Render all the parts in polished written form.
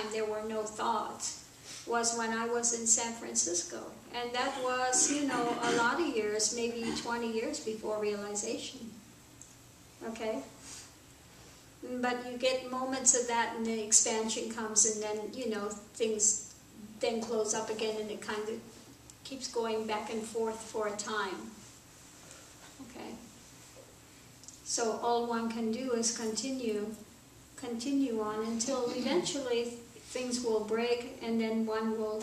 time there were no thoughts was when I was in San Francisco. And that was, you know, a lot of years, maybe 20 years before realization. Okay? But you get moments of that and the expansion comes and then, you know, things then close up again and it kind of keeps going back and forth for a time. Okay? So all one can do is continue on until eventually things will break and then one will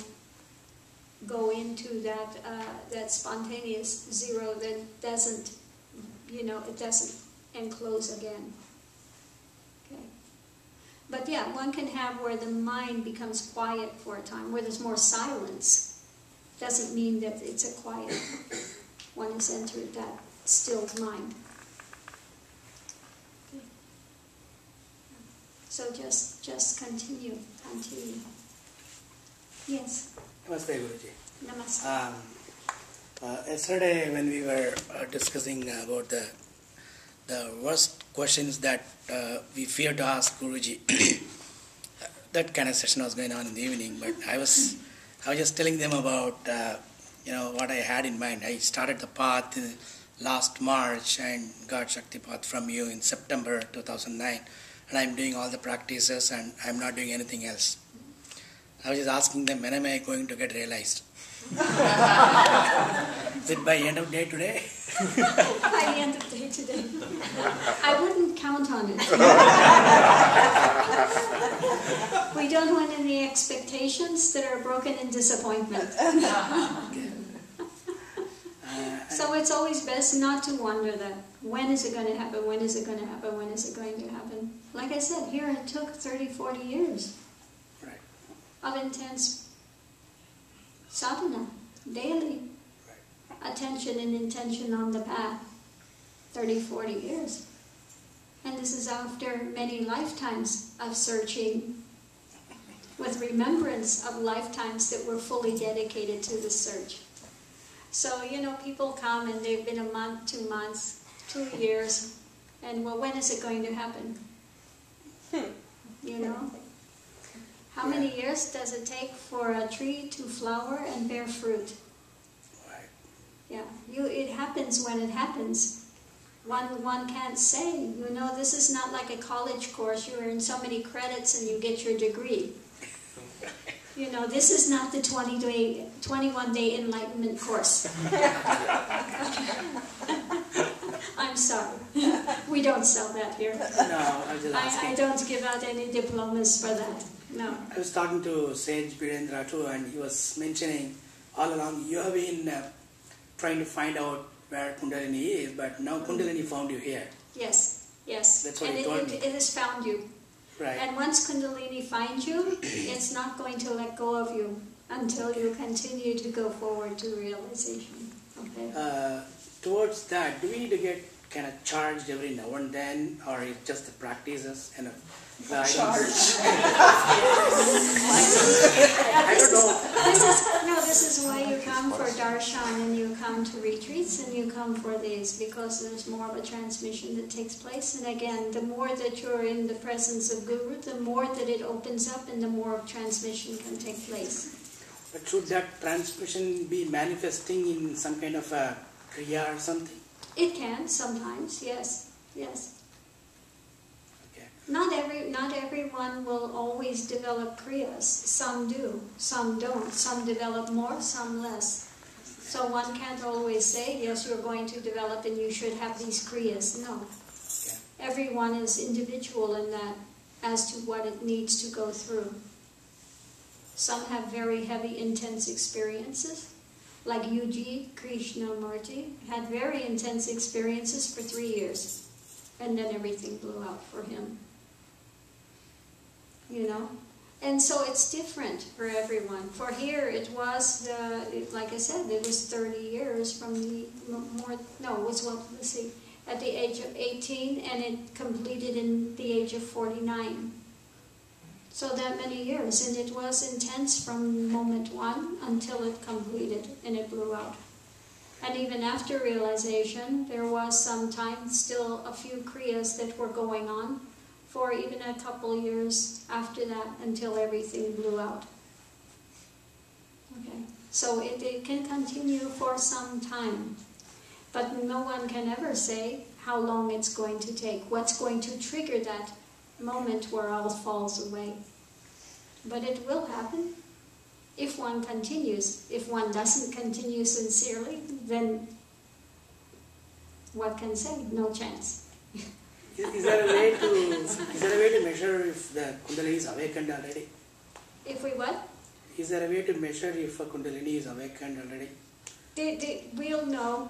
go into that spontaneous zero that doesn't, you know, it doesn't enclose again. Okay. But yeah, one can have where the mind becomes quiet for a time, where there's more silence. Doesn't mean that it's a quiet. One has entered that stilled mind. Okay. So just continue. Yes. Namaste, Guruji. Namaste. Yesterday when we were discussing about the worst questions that we fear to ask Guruji, that kind of session was going on in the evening, but I was just telling them about you know, what I had in mind. I started the path last March and got Shakti Path from you in September 2009, and I'm doing all the practices and I'm not doing anything else. I was just asking them, when am I going to get realized? Is it by end of day today? By the end of day today. I wouldn't count on it. We don't want any expectations that are broken in disappointment. So it's always best not to wonder that. When is it going to happen? When is it going to happen? When is it going to happen? Like I said, here it took 30, 40 years of intense sadhana, daily attention and intention on the path. 30, 40 years. And this is after many lifetimes of searching, with remembrance of lifetimes that were fully dedicated to the search. So, you know, people come and they've been a month, 2 months, 2 years, and well, when is it going to happen? You know? How many years does it take for a tree to flower and bear fruit? Yeah, it happens when it happens. One can't say, you know, this is not like a college course. You earn so many credits and you get your degree. You know, this is not the 21-day enlightenment course. I'm sorry. We don't sell that here. No, I was just asking. I don't give out any diplomas for that. No. I was talking to Sage Birendra too, and he was mentioning all along you have been trying to find out where Kundalini is, but now Kundalini found you here. Yes, yes. That's what and he told me. It has found you. Right. And once Kundalini finds you, it's not going to let go of you until you continue to go forward to realization. Okay. Towards that, do we need to get kind of charged every now and then, or is just the practices and charge? I don't know. This is why you come for darshan and you come to retreats and you come for these, because there's more of a transmission that takes place. And again, the more that you're in the presence of Guru, the more that it opens up and the more transmission can take place. But should that transmission be manifesting in some kind of a kriya or something? It can sometimes, yes, yes. Okay. Not everyone will always develop kriyas. Some do, some don't. Some develop more, some less. So one can't always say, yes, you're going to develop and you should have these kriyas. No. Okay. Everyone is individual in that as to what it needs to go through. Some have very heavy, intense experiences. Like Yuji Krishnamurti had very intense experiences for 3 years. And then everything blew out for him. You know? And so it's different for everyone. For here it was, like I said, it was 30 years from the, at the age of 18, and it completed in the age of 49. So that many years, and it was intense from moment one until it completed and it blew out. And even after realization, there was some time, still a few kriyas that were going on for even a couple years after that until everything blew out. Okay, so it can continue for some time, but no one can ever say how long it's going to take, what's going to trigger that moment where all falls away. But it will happen if one continues. If one doesn't continue sincerely, then what can say? No chance. Is there a way to measure if the Kundalini is awakened already? If we what? Is there a way to measure if a Kundalini is awakened already? We'll know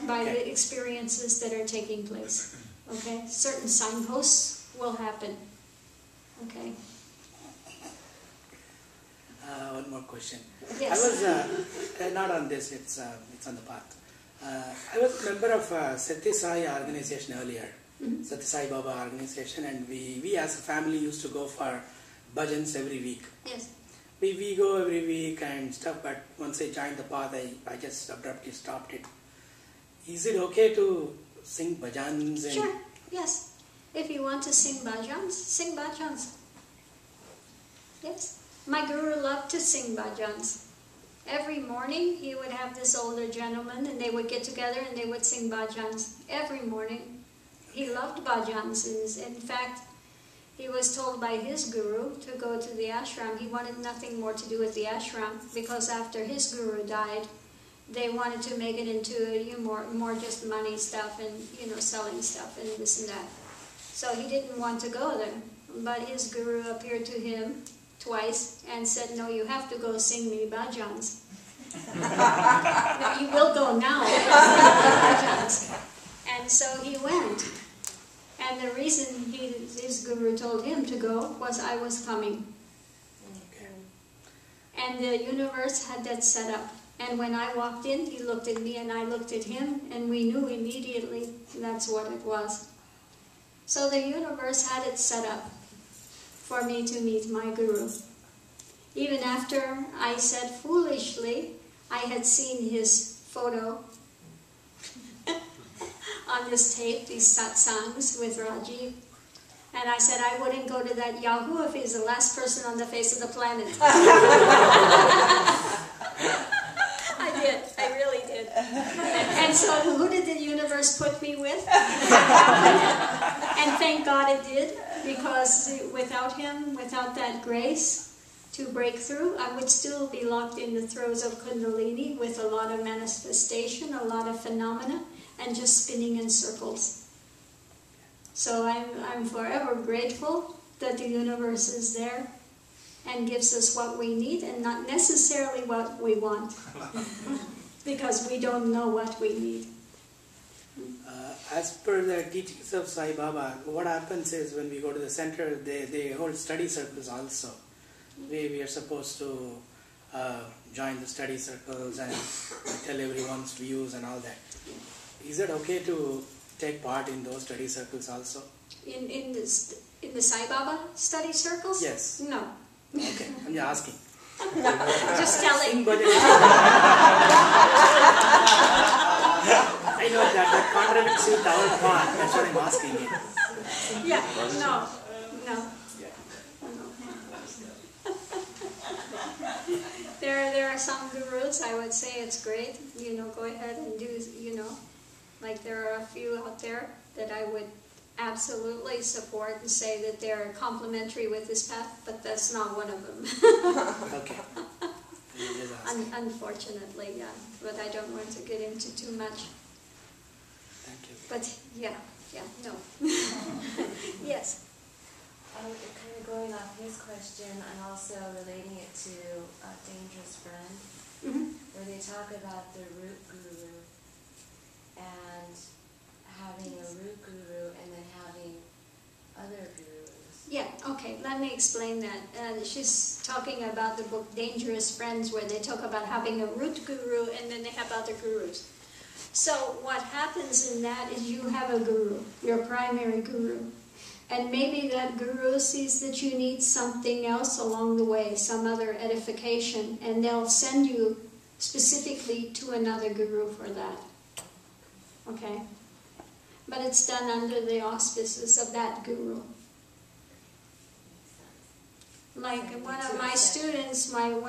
by the experiences that are taking place. Okay? Certain signposts will happen. Okay? One more question. Yes. I was, not on this, it's on the path. I was a member of Sathya Sai organization earlier, Sathya Sai Baba organization, and we as a family used to go for Bhajans every week. Yes. We go every week and stuff, but once I joined the path, I just abruptly stopped it. Is it okay to sing Bhajans? Sure, yes. If you want to sing Bhajans, sing Bhajans. Yes. My guru loved to sing Bhajans. Every morning he would have this older gentleman and they would get together and they would sing Bhajans. Every morning. He loved Bhajans. In fact, he was told by his guru to go to the ashram. He wanted nothing more to do with the ashram because after his guru died, they wanted to make it into more just money stuff and selling stuff and this and that. So he didn't want to go there. But his guru appeared to him twice and said, "No, you have to go sing me Bhajans." "No, you will go now. Bhajans." And so he went. And the reason his guru told him to go was I was coming. Okay. And the universe had that set up. And when I walked in, he looked at me and I looked at him, and we knew immediately that's what it was. So the universe had it set up for me to meet my guru. Even after I said foolishly, I had seen his photo on this tape, these satsangs with Rajiv. And I said I wouldn't go to that Yahoo if he's the last person on the face of the planet. I did. I really did. And so who did the universe put me with? And thank God it did, because without him, without that grace to break through, I would still be locked in the throes of Kundalini with a lot of manifestation, a lot of phenomena, and just spinning in circles. So I'm forever grateful that the universe is there and gives us what we need and not necessarily what we want. Because we don't know what we need. As per the teachings of Sai Baba, what happens is when we go to the center, they hold study circles also. We are supposed to join the study circles and tell everyone's views and all that. Is it okay to take part in those study circles also? In the Sai Baba study circles? Yes. No. Okay, I'm just asking. Just telling. I know that contradicts with our path. That's what I'm asking you. Yeah. No. There are some gurus, I would say it's great, go ahead and do, like there are a few out there that I would absolutely support and say that they're complementary with this path, but that's not one of them. Okay. Unfortunately, yeah, but I don't want to get into too much. Thank you. But yeah, no. Yes. Kind of going off his question and also relating it to a dangerous friend, where they talk about the root guru and having a root guru and then having other gurus. Yeah, okay, let me explain that. She's talking about the book Dangerous Friends, where they talk about having a root guru and then they have other gurus. So what happens in that is you have a guru, your primary guru. And maybe that guru sees that you need something else along the way, some other edification, and they'll send you specifically to another guru for that. Okay? but it's done under the auspices of that guru. Makes sense. Like one of my students, one of